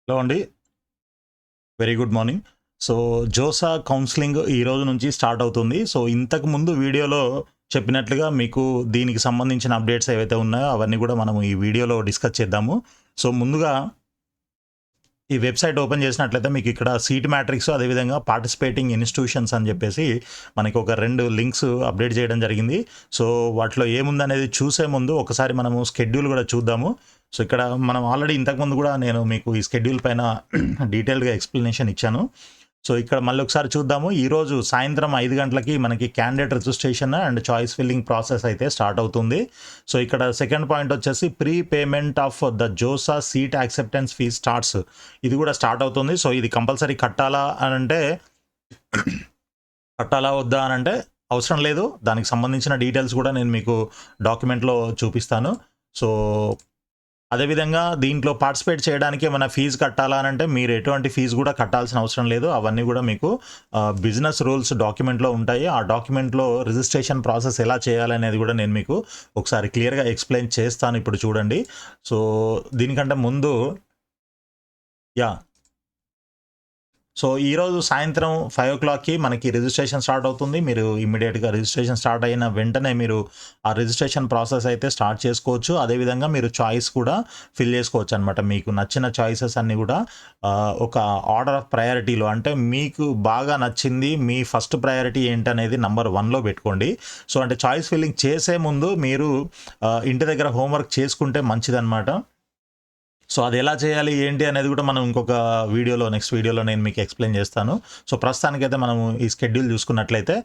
Hello అండి. Very good morning. So, JoSAA counselling ఈ రోజు నుంచి స్టార్ట్ అవుతుంది. సో, ఇంతకు ముందు వీడియోలో చెప్పినట్లుగా మీకు దీనికి సంబంధించిన అప్డేట్స్ ఏవైతే ఉన్నాయో అవన్నీ కూడా మనము ఈ వీడియోలో డిస్కస్ చేద్దాము. సో, ముందుగా ఈ వెబ్సైట్ ఓపెన్ చేసినట్లయితే మీకు ఇక్కడ సీట్ మ్యాట్రిక్స్ అదేవిధంగా పార్టిసిపేటింగ్ ఇన్స్టిట్యూషన్స్ అని చెప్పేసి మనకి ఒక 2 లింక్స్ అప్డేట్ చేయడం జరిగింది. సో, వాటిలో ఏముందనేది చూసే ముందు ఒకసారి మనము స్కెడ్యూల్ కూడా చూద్దాము. సో, ఇక్కడ మనం ఆల్రెడీ ఇంతకుముందు కూడా నేను మీకు ఈ స్కెడ్యూల్ పైన డీటెయిల్డ్‌గా ఎక్స్‌ప్లనేషన్ ఇచ్చాను. సో, ఇక్కడ మళ్ళీ ఒకసారి చూద్దాము. ఈరోజు సాయంత్రం 5 గంటలకి మనకి candidate registration and choice filling process అయితే స్టార్ట్ అవుతుంది. సో, ఇక్కడ సెకండ్ పాయింట్ వచ్చేసి pre payment of the JoSAA seat acceptance fee starts. ఇది కూడా స్టార్ట్ అవుతుంది. సో, ఇది కంపల్సరీ కట్టాలా అనంటే కట్టాలా వద్దా అనంటే అవసరం లేదు. దానికి సంబంధించిన డీటెయిల్స్ కూడా నేను మీకు డాక్యుమెంట్‌లో చూపిస్తాను. సో, అదేవిధంగా దీంట్లో పార్టిసిపేట్ చేయడానికి ఏమైనా ఫీజు కట్టాలా అనంటే మీరు ఎటువంటి ఫీజు కూడా కట్టాల్సిన అవసరం లేదు. అవన్నీ కూడా మీకు బిజినెస్ రూల్స్ డాక్యుమెంట్లో ఉంటాయి. ఆ డాక్యుమెంట్లో రిజిస్ట్రేషన్ ప్రాసెస్ ఎలా చేయాలనేది కూడా నేను మీకు ఒకసారి క్లియర్‌గా ఎక్స్‌ప్లెయిన్ చేస్తాను. ఇప్పుడు చూడండి. సో, దీనికంటే ముందు యాహ్! సో, ఈరోజు సాయంత్రం 5:00కి మనకి రిజిస్ట్రేషన్ స్టార్ట్ అవుతుంది. మీరు ఇమ్మీడియేట్‌గా రిజిస్ట్రేషన్ స్టార్ట్ అయిన వెంటనే మీరు ఆ రిజిస్ట్రేషన్ ప్రాసెస్ అయితే స్టార్ట్ చేసుకోవచ్చు. అదేవిధంగా మీరు చాయిస్ కూడా ఫిల్ చేసుకోవచ్చనమాట. మీకు నచ్చిన చాయిసెస్ అన్నీ కూడా ఒక ఆర్డర్ ఆఫ్ ప్రయారిటీలో అంటే మీకు బాగా నచ్చింది మీ ఫస్ట్ ప్రయారిటీ ఏంటనేది నంబర్ 1లో పెట్టుకోండి. సో, అంటే చాయిస్ ఫిల్లింగ్ చేసే ముందు మీరు ఇంటి దగ్గర హోంవర్క్ చేసుకుంటే మంచిదనమాట. సో, అది ఎలా చేయాలి ఏంటి అనేది కూడా మనం ఇంకొక వీడియోలో నెక్స్ట్ వీడియోలో నేను మీకు ఎక్స్‌ప్లెయిన్ చేస్తాను. సో, ప్రస్తుతానికైతే మనము ఈ షెడ్యూల్ చూసుకున్నట్లయితే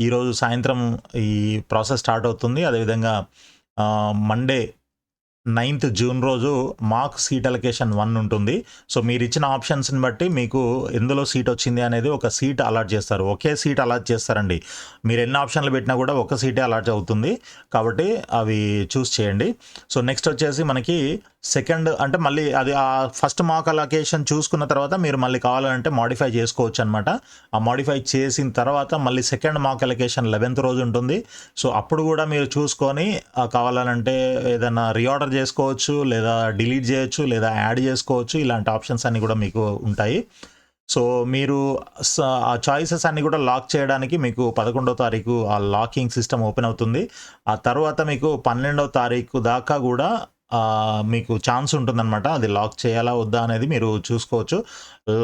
ఈరోజు సాయంత్రం ఈ ప్రాసెస్ స్టార్ట్ అవుతుంది. అదేవిధంగా మండే 9th జూన్ రోజు మాక్ సీట్ అలొకేషన్ 1 ఉంటుంది. సో, మీరిచ్చిన ఆప్షన్స్‌ని బట్టి మీకు ఎందులో సీట్ వచ్చింది అనేది ఒక సీట్ అలాట్ చేస్తారు. ఒకే సీట్ అలాట్ చేస్తారండి. మీరు ఎన్ని ఆప్షన్లు పెట్టినా కూడా ఒక సీటే అలాట్ అవుతుంది. కాబట్టి అవి చూస్ చేయండి. సో, నెక్స్ట్ వచ్చేసి మనకి సెకండ్ అంటే మళ్ళీ అది ఫస్ట్ మాక్ అలొకేషన్ చూసుకున్న తర్వాత మీరు మళ్ళీ కావాలంటే మోడిఫై చేసుకోవచ్చు అనమాట. ఆ మోడిఫై చేసిన తర్వాత మళ్ళీ సెకండ్ మాక్ అలొకేషన్ 11th రోజు ఉంటుంది. సో, అప్పుడు కూడా మీరు చూసుకొని కావాలనంటే ఏదైనా రీఆర్డర్ చేసుకోవచ్చు, లేదా డిలీట్ చేయొచ్చు, లేదా యాడ్ చేసుకోవచ్చు. ఇలాంటి ఆప్షన్స్ అన్నీ కూడా మీకు ఉంటాయి. సో, మీరు ఆ చాయిసెస్ అన్నీ కూడా లాక్ చేయడానికి మీకు 11వ తారీఖు ఆ లాకింగ్ సిస్టమ్ ఓపెన్ అవుతుంది. ఆ తర్వాత మీకు 12వ తారీఖు దాకా కూడా మీకు ఛాన్స్ ఉంటుందన్నమాట. అది లాక్ చేయాలా వద్దా అనేది మీరు చూసుకోవచ్చు.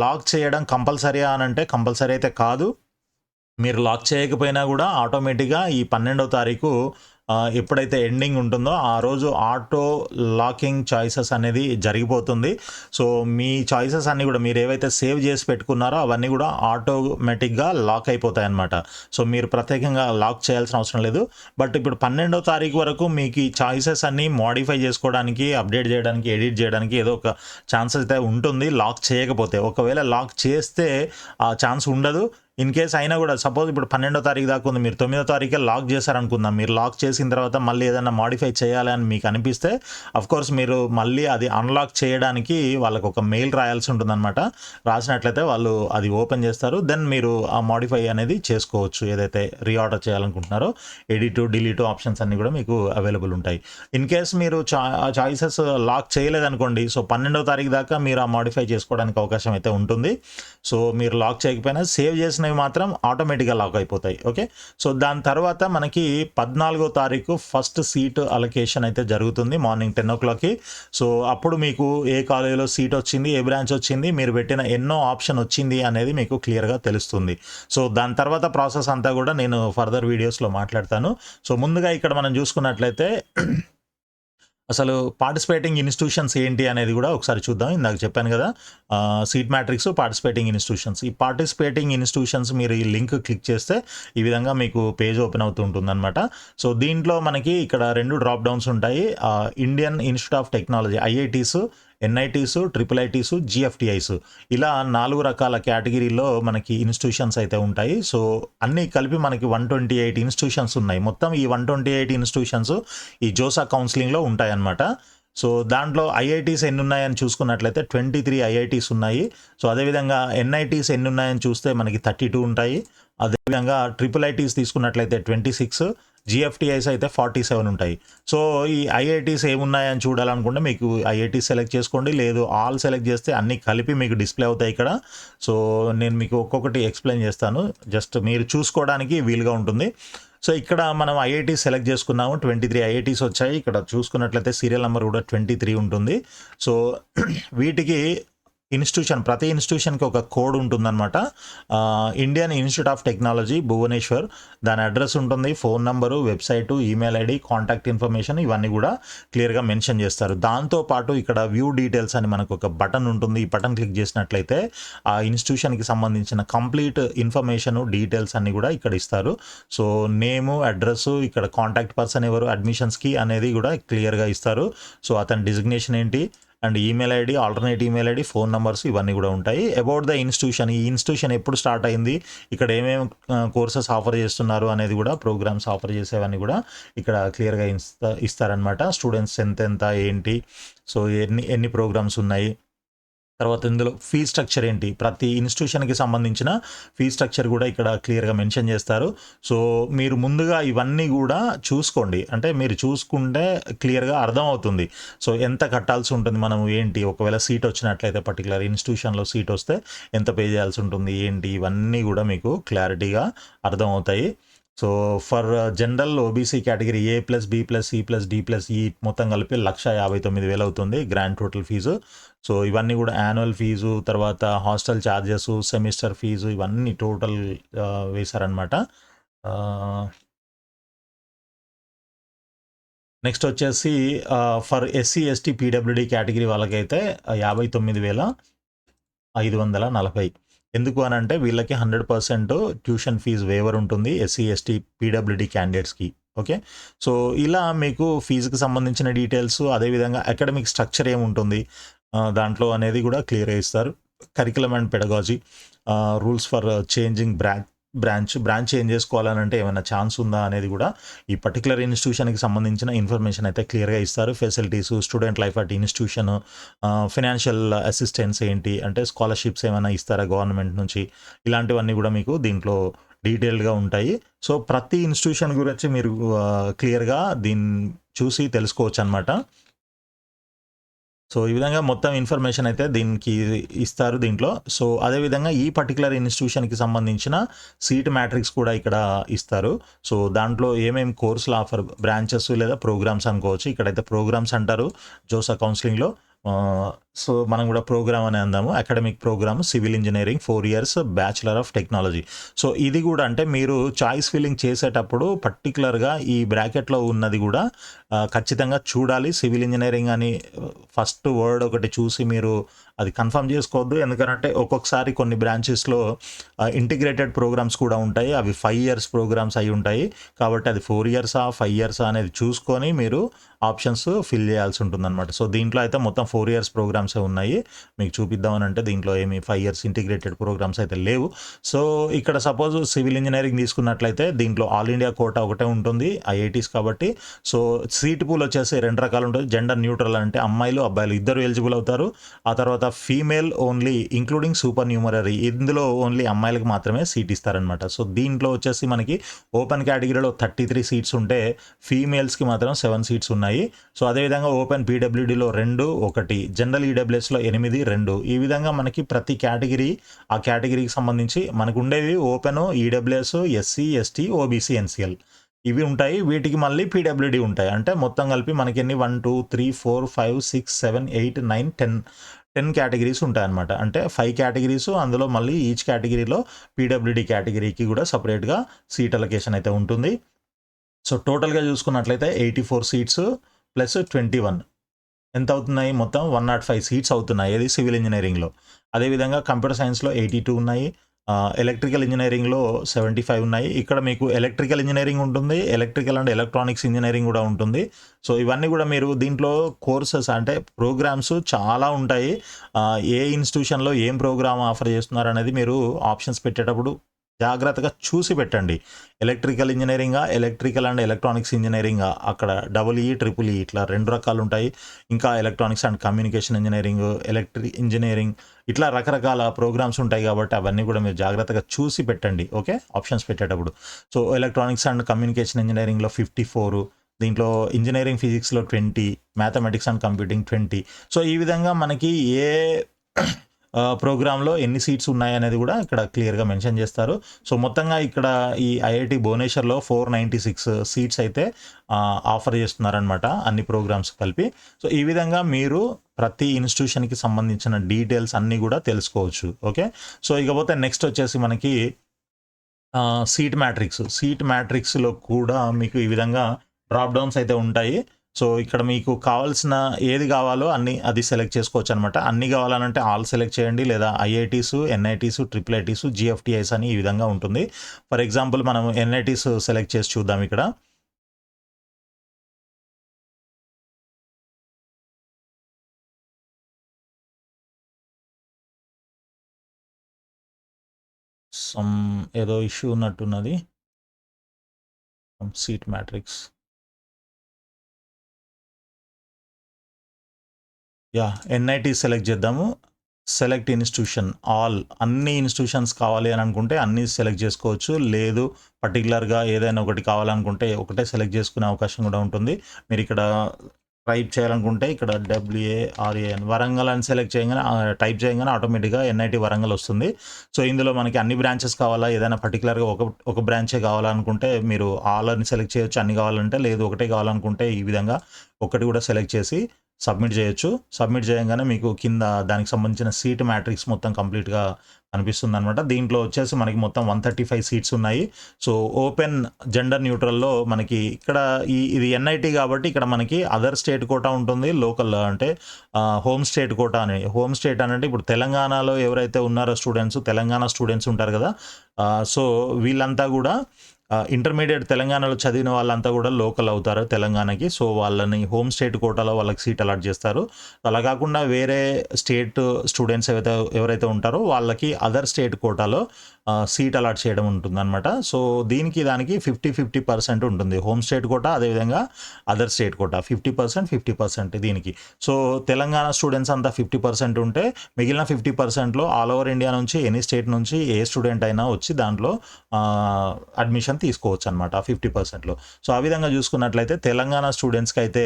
లాక్ చేయడం కంపల్సరీయా అనంటే కంపల్సరీ అయితే కాదు. మీరు లాక్ చేయకపోయినా కూడా ఆటోమేటిక్‌గా ఈ 12వ తారీఖు ఎప్పుడైతే ఎండింగ్ ఉంటుందో ఆ రోజు ఆటో లాకింగ్ చాయిసెస్ అనేది జరిగిపోతుంది. సో, మీ చాయిసెస్ అన్నీ కూడా మీరు ఏవైతే సేవ్ చేసి పెట్టుకున్నారో అవన్నీ కూడా ఆటోమేటిక్‌గా లాక్ అయిపోతాయన్నమాట. సో, మీరు ప్రత్యేకంగా లాక్ చేయాల్సిన అవసరం లేదు. బట్ ఇప్పుడు 12వ తారీఖు వరకు మీకు ఈ చాయిసెస్ అన్నీ మోడిఫై చేసుకోవడానికి, అప్డేట్ చేయడానికి, ఎడిట్ చేయడానికి ఏదో ఒక ఛాన్స్ అయితే ఉంటుంది లాక్ చేయకపోతే. ఒకవేళ లాక్ చేస్తే ఆ ఛాన్స్ ఉండదు. ఇన్ కేస్ అయినా కూడా సపోజ్ ఇప్పుడు 12వ తారీఖు దాకా ఉంది. మీరు 9వ తారీఖే లాక్ చేశారనుకుందాం. మీరు లాక్ చేసిన తర్వాత మళ్ళీ ఏదైనా మోడిఫై చేయాలి అని మీకు అనిపిస్తే ఆఫ్‌కోర్స్ మీరు మళ్ళీ అది అన్‌లాక్ చేయడానికి వాళ్ళకి ఒక మెయిల్ రాయాల్సి ఉంటుందన్నమాట. రాసినట్లయితే వాళ్ళు అది ఓపెన్ చేస్తారు. దెన్ మీరు ఆ మోడిఫై అనేది చేసుకోవచ్చు. ఏదైతే రీఆర్డర్ చేయాలనుకుంటున్నారో ఎడిట్, డిలీట్ ఆప్షన్స్ అన్నీ కూడా మీకు అవైలబుల్ ఉంటాయి. ఇన్ కేస్ మీరు చాయిసెస్ లాక్ చేయలేదనుకోండి. సో, 12వ తారీఖు దాకా మీరు ఆ మోడిఫై చేసుకోవడానికి అవకాశం అయితే ఉంటుంది. సో, మీరు లాక్ చేయకపోయినా సేవ్ చేసినవి మాత్రం ఆటోమేటిక్‌గా లాక్ అయిపోతాయి. ఓకే. సో, దాని తర్వాత మనకి 14వ తారీఖు ఫస్ట్ సీట్ అలొకేషన్ అయితే జరుగుతుంది మార్నింగ్ 10:00కి. సో, అప్పుడు మీకు ఏ కాలేజీలో సీట్ వచ్చింది, ఏ బ్రాంచ్ వచ్చింది, మీరు పెట్టిన ఎన్నో ఆప్షన్ వచ్చింది అనేది మీకు క్లియర్‌గా తెలుస్తుంది. సో, దాని తర్వాత ప్రాసెస్ అంతా కూడా నేను ఫర్దర్ వీడియోస్‌లో మాట్లాడతాను. సో, ముందుగా ఇక్కడ మనం చూసుకున్నట్లయితే అసలు పార్టిసిపేటింగ్ ఇన్‌స్టిట్యూషన్స్ ఏంటి అనేది కూడా ఒకసారి చూద్దాం. ఇందాక చెప్పాను కదా! Seat matrix, participating institutions. ఈ పార్టిసిపేటింగ్ ఇన్‌స్టిట్యూషన్స్ మీరు ఈ లింక్ క్లిక్ చేస్తే ఈ విధంగా మీకు పేజ్ ఓపెన్ అవుతూ ఉంటుందన్నమాట. సో, దీంట్లో మనకి ఇక్కడ 2 డ్రాప్ డౌన్స్ ఉంటాయి. Indian Institute of Technology IITs, NITs, triple ITs, GFTIs ఇలా 4 రకాల కేటగిరీలో మనకి ఇన్‌స్టిట్యూషన్స్ అయితే ఉంటాయి. సో, అన్నీ కలిపి మనకి 128 ఇన్‌స్టిట్యూషన్స్ ఉన్నాయి. మొత్తం ఈ 128 ఇన్‌స్టిట్యూషన్స్ ఈ జోసా కౌన్సెలింగ్‌లో ఉంటాయన్నమాట. సో, దాంట్లో ఐఐటీస్ ఎన్నున్నాయని చూసుకున్నట్లయితే 23 ఐఐటీస్ ఉన్నాయి. సో, అదేవిధంగా ఎన్ఐటీస్ ఎన్నున్నాయని చూస్తే మనకి 32 ఉంటాయి. అదేవిధంగా ట్రిపుల్ ఐటీస్ తీసుకున్నట్లయితే 26, జిఎఫ్టిఐస్ అయితే 47 ఉంటాయి. సో ఈ ఐఐటీస్ ఏమున్నాయని చూడాలనుకుంటే మీకు ఐఐటీస్ సెలెక్ట్ చేసుకోండి, లేదు ఆల్ సెలెక్ట్ చేస్తే అన్నీ కలిపి మీకు డిస్ప్లే అవుతాయి ఇక్కడ. సో నేను మీకు ఒక్కొక్కటి ఎక్స్ప్లెయిన్ చేస్తాను, జస్ట్ మీరు చూసుకోవడానికి వీలుగా ఉంటుంది. సో ఇక్కడ మనం ఐఐటీ సెలెక్ట్ చేసుకున్నాము, 23 ఐఐటీస్ వచ్చాయి. ఇక్కడ చూసుకున్నట్లయితే సీరియల్ నెంబర్ కూడా 23 ఉంటుంది. సో వీటికి ప్రతి ఇన్స్టిట్యూషన్కి ఒక కోడ్ ఉంటుందన్నమాట. Indian institute of technology Bhubaneswar, దాని అడ్రస్ ఉంటుంది, phone number, website, email ID, contact information ఇవన్నీ కూడా క్లియర్గా మెన్షన్ చేస్తారు. దాంతోపాటు ఇక్కడ వ్యూ డీటెయిల్స్ అని మనకు ఒక బటన్ ఉంటుంది. ఈ బటన్ క్లిక్ చేసినట్లయితే ఆ ఇన్స్టిట్యూషన్కి సంబంధించిన కంప్లీట్ ఇన్ఫర్మేషన్, డీటెయిల్స్ అన్నీ కూడా ఇక్కడ ఇస్తారు. సో నేము, అడ్రస్, ఇక్కడ కాంటాక్ట్ పర్సన్ ఎవరు, అడ్మిషన్స్కి అనేది కూడా క్లియర్గా ఇస్తారు. సో అతని డిజిగ్నేషన్ ఏంటి and email ID, alternate email ID, phone numbers ఇవన్నీ కూడా ఉంటాయి. అబౌట్ ద ఇన్స్టిట్యూషన్, ఈ ఇన్స్టిట్యూషన్ ఎప్పుడు స్టార్ట్ అయింది, ఇక్కడ ఏమేమి కోర్సెస్ ఆఫర్ చేస్తున్నారు అనేది కూడా, ప్రోగ్రామ్స్ ఆఫర్ చేసేవన్నీ కూడా ఇక్కడ క్లియర్గా ఇస్తారనమాట. స్టూడెంట్స్ ఎంత ఏంటి, సో ఎన్ని ప్రోగ్రామ్స్ ఉన్నాయి, తర్వాత ఇందులో ఫీ స్ట్రక్చర్ ఏంటి, ప్రతి ఇన్స్టిట్యూషన్కి సంబంధించిన ఫీ స్ట్రక్చర్ కూడా ఇక్కడ క్లియర్గా మెన్షన్ చేస్తారు. సో మీరు ముందుగా ఇవన్నీ కూడా చూసుకోండి, అంటే మీరు చూసుకుంటే క్లియర్గా అర్థమవుతుంది. సో ఎంత కట్టాల్సి ఉంటుంది, మనం ఏంటి, ఒకవేళ సీట్ వచ్చినట్లయితే పర్టికులర్ ఇన్స్టిట్యూషన్లో సీట్ వస్తే ఎంత పే చేయాల్సి ఉంటుంది ఏంటి, ఇవన్నీ కూడా మీకు క్లారిటీగా అర్థమవుతాయి. So for general OBC category A+B+C+D+E మొత్తం కలిపి 1,59,000 అవుతుంది గ్రాండ్ టోటల్ ఫీజు. సో ఇవన్నీ కూడా యాన్యువల్ ఫీజు, తర్వాత హాస్టల్ ఛార్జెస్, సెమిస్టర్ ఫీజు ఇవన్నీ టోటల్ వేశారనమాట. నెక్స్ట్ వచ్చేసి for SC ST PWD category వాళ్ళకైతే 59,540. ఎందుకు అని అంటే వీళ్ళకి 100% ట్యూషన్ ఫీజు వేవర్ ఉంటుంది SC ST PWD క్యాండిడేట్స్కి. ఓకే, సో ఇలా మీకు ఫీజుకి సంబంధించిన డీటెయిల్స్, అదేవిధంగా అకాడమిక్ స్ట్రక్చర్ ఏముంటుంది దాంట్లో అనేది కూడా క్లియర్గా ఇస్తారు. Curriculum and pedagogy, rules for changing branch change చేసుకోవాలనంటే ఏమైనా ఛాన్స్ ఉందా అనేది కూడా ఈ పర్టికులర్ ఇన్స్టిట్యూషన్కి సంబంధించిన ఇన్ఫర్మేషన్ అయితే క్లియర్గా ఇస్తారు. Facilities, student life at institution, financial assistance ఏంటి, అంటే స్కాలర్షిప్స్ ఏమైనా ఇస్తారా గవర్నమెంట్ నుంచి, ఇలాంటివన్నీ కూడా మీకు దీంట్లో డీటెయిల్డ్గా ఉంటాయి. సో ప్రతి ఇన్స్టిట్యూషన్ గురించి మీరు క్లియర్గా దీన్ని చూసి తెలుసుకోవచ్చు అనమాట. సో ఈ విధంగా మొత్తం ఇన్ఫర్మేషన్ అయితే దీనికి ఇస్తారు దీంట్లో. సో అదేవిధంగా ఈ పర్టికులర్ ఇన్స్టిట్యూషన్కి సంబంధించిన సీట్ మ్యాట్రిక్స్ కూడా ఇక్కడ ఇస్తారు. సో దాంట్లో ఏమేమి కోర్సులు ఆఫర్, బ్రాంచెస్ లేదా ప్రోగ్రామ్స్ అనుకోవచ్చు. ఇక్కడైతే ప్రోగ్రామ్స్ అంటారు జోసా కౌన్సిలింగ్లో. సో మనం కూడా ప్రోగ్రామ్ అని అందాము. Academic programme civil engineering 4 years bachelor of technology. So ఇది కూడా అంటే మీరు చాయిస్ ఫిల్లింగ్ చేసేటప్పుడు పర్టికులర్గా ఈ బ్రాకెట్లో ఉన్నది కూడా ఖచ్చితంగా చూడాలి. సివిల్ ఇంజనీరింగ్ అని ఫస్ట్ వర్డ్ ఒకటి చూసి మీరు అది కన్ఫర్మ్ చేసుకోవద్దు. ఎందుకంటే ఒక్కొక్కసారి కొన్ని బ్రాంచెస్లో ఇంటిగ్రేటెడ్ ప్రోగ్రామ్స్ కూడా ఉంటాయి, అవి 5 years ప్రోగ్రామ్స్ అయి ఉంటాయి. కాబట్టి అది 4 years 5 years అనేది చూసుకొని మీరు ఆప్షన్స్ ఫిల్ చేయాల్సి ఉంటుంది అనమాట. సో దీంట్లో అయితే మొత్తం 4 years ప్రోగ్రామ్సే ఉన్నాయి. మీకు చూపిద్దామని అంటే దీంట్లో ఏమి 5 years ఇంటిగ్రేటెడ్ ప్రోగ్రామ్స్ అయితే లేవు. సో ఇక్కడ సపోజ్ సివిల్ ఇంజనీరింగ్ తీసుకున్నట్లయితే దీంట్లో ఆల్ ఇండియా కోటా ఒకటే ఉంటుంది ఐఐటీస్ కాబట్టి. సో సీట్ పూల్ వచ్చేసి 2 రకాలు ఉంటుంది. జెండర్ న్యూట్రల్ అంటే అమ్మాయిలు అబ్బాయిలు ఇద్దరు ఎలిజిబుల్ అవుతారు. ఆ తర్వాత female only including super numerary, ఇందులో ఓన్లీ అమ్మాయిలకు మాత్రమే సీట్ ఇస్తారనమాట. సో దీంట్లో వచ్చేసి మనకి ఓపెన్ కేటగిరీలో 33 సీట్స్ ఉంటే ఫీమేల్స్కి మాత్రం 7 సీట్స్ ఉన్నాయి. సో అదేవిధంగా ఓపెన్ పీడబ్ల్యూడీలో 2, 1, జనరల్ ఈడబ్ల్యూఎస్లో 8, 2. ఈ విధంగా మనకి ప్రతి కేటగిరీ ఆ కేటగిరీకి సంబంధించి మనకు ఉండేవి open, EWS, SC ST OBC NCL ఇవి ఉంటాయి. వీటికి మళ్ళీ పీడబ్ల్యూడీ ఉంటాయి. అంటే మొత్తం కలిపి మనకి ఎన్ని 1 2 3 4 5 6 7 8 9 10 కేటగిరీస్ ఉంటాయన్నమాట. అంటే 5 కేటగిరీస్, అందులో మళ్ళీ ఈచ్ కేటగిరీలో పీడబ్ల్యూడీ కేటగిరీకి కూడా సపరేట్గా సీట్ అలొకేషన్ అయితే ఉంటుంది. సో టోటల్గా చూసుకున్నట్లయితే 84 సీట్స్ ప్లస్ 21 ఎంత అవుతున్నాయి, మొత్తం 105 సీట్స్ అవుతున్నాయి ఇది సివిల్ ఇంజనీరింగ్లో. అదేవిధంగా కంప్యూటర్ సైన్స్లో 82 ఉన్నాయి, ఎలక్ట్రికల్ ఇంజనీరింగ్లో 75 ఉన్నాయి. ఇక్కడ మీకు ఎలక్ట్రికల్ ఇంజనీరింగ్ ఉంటుంది, ఎలక్ట్రికల్ అండ్ ఎలక్ట్రానిక్స్ ఇంజనీరింగ్ కూడా ఉంటుంది. సో ఇవన్నీ కూడా మీరు దీంట్లో కోర్సెస్ అంటే ప్రోగ్రామ్స్ చాలా ఉంటాయి. ఏ ఇన్స్టిట్యూషన్లో ఏం ప్రోగ్రామ్ ఆఫర్ చేస్తున్నారు అనేది మీరు ఆప్షన్స్ పెట్టేటప్పుడు జాగ్రత్తగా చూసి పెట్టండి. ఎలక్ట్రికల్ ఇంజినీరింగా, ఎలక్ట్రికల్ అండ్ ఎలక్ట్రానిక్స్ ఇంజినీరింగా, అక్కడ EE, EEE ఇట్లా 2 రకాలుంటాయి. ఇంకా electronics and communication engineering, electric engineering ఇట్లా రకరకాల ప్రోగ్రామ్స్ ఉంటాయి కాబట్టి అవన్నీ కూడా మీరు జాగ్రత్తగా చూసి పెట్టండి. ఓకే, ఆప్షన్స్ పెట్టేటప్పుడు. సో ఎలక్ట్రానిక్స్ అండ్ కమ్యూనికేషన్ ఇంజినీరింగ్లో 54, దీంట్లో ఇంజినీరింగ్ ఫిజిక్స్లో 20, మ్యాథమెటిక్స్ అండ్ కంప్యూటింగ్ 20. సో ఈ విధంగా మనకి ఏ ప్రోగ్రాంలో ఎన్ని సీట్స్ ఉన్నాయనేది కూడా ఇక్కడ క్లియర్గా మెన్షన్ చేస్తారు. సో మొత్తంగా ఇక్కడ ఈ ఐఐటి భువనేశ్వర్లో 496 సీట్స్ అయితే ఆఫర్ చేస్తున్నారనమాట, అన్ని ప్రోగ్రామ్స్ కలిపి. సో ఈ విధంగా మీరు ప్రతి ఇన్స్టిట్యూషన్కి సంబంధించిన డీటెయిల్స్ అన్నీ కూడా తెలుసుకోవచ్చు. ఓకే, సో ఇకపోతే నెక్స్ట్ వచ్చేసి మనకి సీట్ మ్యాట్రిక్స్లో కూడా మీకు ఈ విధంగా డ్రాప్ డౌన్స్ అయితే ఉంటాయి. సో ఇక్కడ మీకు కావాల్సిన ఏది కావాలో అది సెలెక్ట్ చేసుకోవచ్చు అనమాట. అన్ని కావాలనంటే ఆల్ సెలెక్ట్ చేయండి, లేదా ఐఐటీస్, ఎన్ఐటీస్, IIITs, GFTIs అని ఈ విధంగా ఉంటుంది. ఫర్ ఎగ్జాంపుల్ మనం ఎన్ఐటీస్ సెలెక్ట్ చేసి చూద్దాం. ఇక్కడ ఏదో ఇష్యూ ఉన్నట్టున్నది. సీట్ మ్యాట్రిక్స్, ఎన్ఐటీ సెలెక్ట్ చేద్దాము. సెలెక్ట్ ఇన్స్టిట్యూషన్ ఆల్, అన్ని ఇన్స్టిట్యూషన్స్ కావాలి అని అనుకుంటే అన్నీ సెలెక్ట్ చేసుకోవచ్చు. లేదు పర్టికులర్గా ఏదైనా ఒకటి కావాలనుకుంటే ఒకటే సెలెక్ట్ చేసుకునే అవకాశం కూడా ఉంటుంది. మీరు ఇక్కడ టైప్ చేయాలనుకుంటే ఇక్కడ WARAN వరంగల్ అని సెలెక్ట్ చేయగానే టైప్ చేయగానే ఆటోమేటిక్గా NIT వరంగల్ వస్తుంది. సో ఇందులో మనకి అన్ని బ్రాంచెస్ కావాలా, ఏదైనా పర్టికులర్గా ఒక బ్రాంచే కావాలనుకుంటే మీరు ఆల్ అని సెలెక్ట్ చేయొచ్చు. అన్ని కావాలంటే, లేదు ఒకటే కావాలనుకుంటే ఈ విధంగా ఒకటి కూడా సెలెక్ట్ చేసి సబ్మిట్ చేయొచ్చు. సబ్మిట్ చేయగానే మీకు కింద దానికి సంబంధించిన సీట్ మ్యాట్రిక్స్ మొత్తం కంప్లీట్గా కనిపిస్తుంది అనమాట. దీంట్లో వచ్చేసి మనకి మొత్తం 135 సీట్స్ ఉన్నాయి. సో ఓపెన్ జెండర్ న్యూట్రల్లో మనకి ఇక్కడ ఇది NIT కాబట్టి ఇక్కడ మనకి అదర్ స్టేట్ కోటా ఉంటుంది, లోకల్ అంటే హోమ్ స్టేట్ కోటా అని. హోమ్ స్టేట్ అంటే ఇప్పుడు తెలంగాణలో ఎవరైతే ఉన్నారో స్టూడెంట్స్, తెలంగాణ స్టూడెంట్స్ ఉంటారు కదా, సో వీళ్ళంతా కూడా ఇంటర్మీడియట్ తెలంగాణలో చదివిన వాళ్ళంతా కూడా లోకల్ అవుతారు తెలంగాణకి. సో వాళ్ళని హోమ్ స్టేట్ కోటాలో వాళ్ళకి సీట్ అలాట్ చేస్తారు. అలా కాకుండా వేరే స్టేట్ స్టూడెంట్స్ ఎవరైతే ఉంటారో వాళ్ళకి అదర్ స్టేట్ కోటాలో సీట్ అలాట్ చేయడం ఉంటుందన్నమాట. సో దానికి 50-50% ఉంటుంది. హోమ్ స్టేట్ కోటా, అదేవిధంగా అదర్ స్టేట్ కోటా 50% దీనికి. సో తెలంగాణ స్టూడెంట్స్ అంతా 50% ఉంటే మిగిలిన 50%లో ఆల్ ఓవర్ ఇండియా నుంచి ఎనీ స్టేట్ నుంచి ఏ స్టూడెంట్ అయినా వచ్చి దాంట్లో అడ్మిషన్ తీసుకోవచ్చు అనమాట 50%లో. సో ఆ విధంగా చూసుకున్నట్లయితే తెలంగాణ స్టూడెంట్స్కి అయితే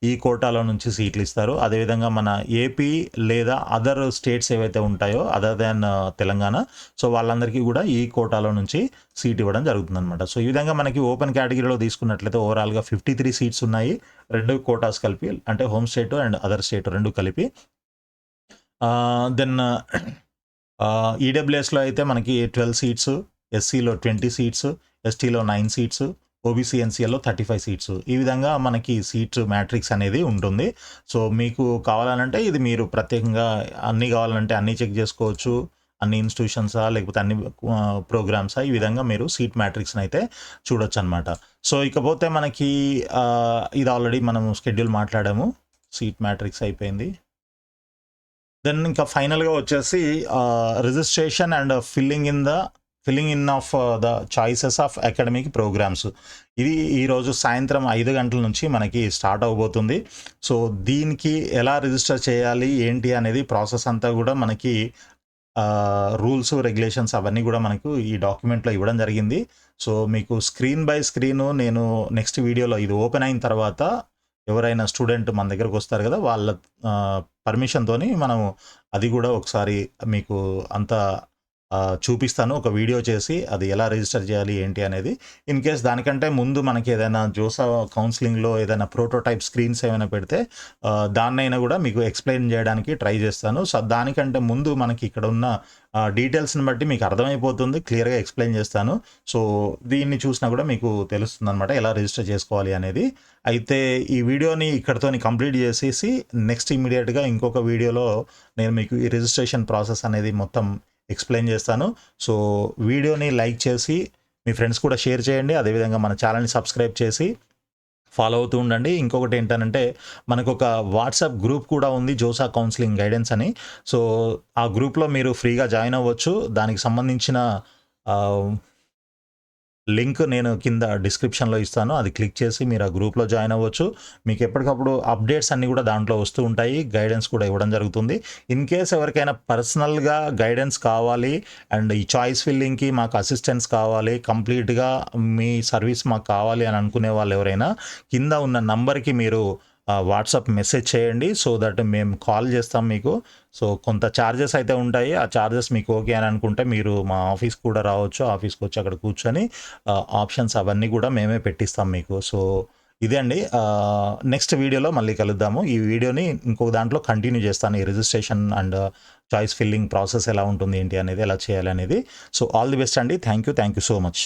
ఈ కోటాలో నుంచి సీట్లు ఇస్తారు. అదేవిధంగా మన ఏపీ లేదా అదర్ స్టేట్స్ ఏవైతే ఉంటాయో అదర్ దాన్ తెలంగాణ, సో వాళ్ళందరికీ కూడా ఈ కోటాలో నుంచి సీట్ ఇవ్వడం జరుగుతుంది అనమాట. సో ఈ విధంగా మనకి ఓపెన్ కేటగిరీలో తీసుకున్నట్లయితే ఓవరాల్గా 53 సీట్స్ ఉన్నాయి, 2 కోటాస్ కలిపి, అంటే home state and other state 2 కలిపి. దెన్ ఈడబ్ల్యూఎస్లో అయితే మనకి 12 సీట్స్, ఎస్సీలో 20 సీట్స్, ఎస్టీలో 9 సీట్స్, ఓబీసీ ఎన్సీఎల్లో 35 సీట్స్. ఈ విధంగా మనకి సీట్ మ్యాట్రిక్స్ అనేది ఉంటుంది. సో మీకు కావాలంటే ఇది మీరు ప్రత్యేకంగా అన్నీ కావాలంటే అన్నీ చెక్ చేసుకోవచ్చు. అన్ని ఇన్స్టిట్యూషన్సా లేకపోతే అన్ని ప్రోగ్రామ్సా, ఈ విధంగా మీరు సీట్ మ్యాట్రిక్స్ని అయితే చూడొచ్చు అనమాట. సో ఇకపోతే మనకి ఇది ఆల్రెడీ మనం షెడ్యూల్ మాట్లాడాము, సీట్ మ్యాట్రిక్స్ అయిపోయింది. దెన్ ఇంకా ఫైనల్గా వచ్చేసి registration and filling in of the choices of academic programmes. ఇది ఈరోజు సాయంత్రం 5 గంటల నుంచి మనకి స్టార్ట్ అవబోతుంది. సో దీనికి ఎలా రిజిస్టర్ చేయాలి ఏంటి అనేది ప్రాసెస్ అంతా కూడా మనకి రూల్స్, రెగ్యులేషన్స్ అవన్నీ కూడా మనకు ఈ డాక్యుమెంట్లో ఇవ్వడం జరిగింది. సో మీకు స్క్రీన్ బై స్క్రీన్ నేను నెక్స్ట్ వీడియోలో ఇది ఓపెన్ అయిన తర్వాత ఎవరైనా స్టూడెంట్ మన దగ్గరకు వస్తారు కదా, వాళ్ళ పర్మిషన్తోని మనము అది కూడా ఒకసారి మీకు అంతా చూపిస్తాను, ఒక వీడియో చేసి అది ఎలా రిజిస్టర్ చేయాలి ఏంటి అనేది. ఇన్ కేస్ దానికంటే ముందు మనకి ఏదైనా జోసా కౌన్సిలింగ్లో ఏదైనా ప్రోటోటైప్ స్క్రీన్స్ ఏమైనా పెడితే దాన్నైనా కూడా మీకు ఎక్స్ప్లెయిన్ చేయడానికి ట్రై చేస్తాను. సో దానికంటే ముందు మనకి ఇక్కడ ఉన్న డీటెయిల్స్ని బట్టి మీకు అర్థమైపోతుంది, క్లియర్గా ఎక్స్ప్లెయిన్ చేస్తాను. సో దీన్ని చూసినా కూడా మీకు తెలుస్తుంది అనమాట ఎలా రిజిస్టర్ చేసుకోవాలి అనేది. అయితే ఈ వీడియోని ఇక్కడతోని కంప్లీట్ చేసేసి నెక్స్ట్ ఇమీడియట్గా ఇంకొక వీడియోలో నేను మీకు ఈ రిజిస్ట్రేషన్ ప్రాసెస్ అనేది మొత్తం ఎక్స్ప్లెయిన్ చేస్తాను. సో వీడియోని లైక్ చేసి మీ ఫ్రెండ్స్ కూడా షేర్ చేయండి. అదేవిధంగా మన ఛానల్ని సబ్స్క్రైబ్ చేసి ఫాలో అవుతూ ఉండండి. ఇంకొకటి ఏంటంటే మనకు ఒక వాట్సాప్ గ్రూప్ కూడా ఉంది, జోసా కౌన్సిలింగ్ గైడెన్స్ అని. సో ఆ గ్రూప్లో మీరు ఫ్రీగా జాయిన్ అవ్వచ్చు. దానికి సంబంధించిన లింక్ నేను కింద డిస్క్రిప్షన్లో ఇస్తాను, అది క్లిక్ చేసి మీరు ఆ గ్రూప్లో జాయిన్ అవ్వచ్చు. మీకు ఎప్పటికప్పుడు అప్డేట్స్ అన్నీ కూడా దాంట్లో వస్తూ ఉంటాయి, గైడెన్స్ కూడా ఇవ్వడం జరుగుతుంది. ఇన్ కేస్ ఎవరికైనా పర్సనల్గా గైడెన్స్ కావాలి అండ్ ఈ చాయిస్ ఫిల్లింగ్కి మాకు అసిస్టెన్స్ కావాలి, కంప్లీట్గా మీ సర్వీస్ మాకు కావాలి అని అనుకునే వాళ్ళు ఎవరైనా కింద ఉన్న నంబర్కి మీరు వాట్సాప్ మెసేజ్ చేయండి. సో దట్ మేము కాల్ చేస్తాం మీకు. సో కొంత ఛార్జెస్ అయితే ఉంటాయి, ఆ ఛార్జెస్ మీకు ఓకే అని అనుకుంటే మీరు మా ఆఫీస్కి కూడా రావచ్చు, ఆఫీస్కి వచ్చి అక్కడ కూర్చొని ఆప్షన్స్ అవన్నీ కూడా మేమే పెట్టిస్తాం మీకు. సో ఇదే అండి, నెక్స్ట్ వీడియోలో మళ్ళీ కలుద్దాము. ఈ వీడియోని ఇంకొక దాంట్లో కంటిన్యూ చేస్తాను, ఈ registration and choice filling process ఎలా ఉంటుంది ఏంటి అనేది, ఎలా చేయాలి అనేది. సో ఆల్ ది బెస్ట్ అండి. Thank you so much.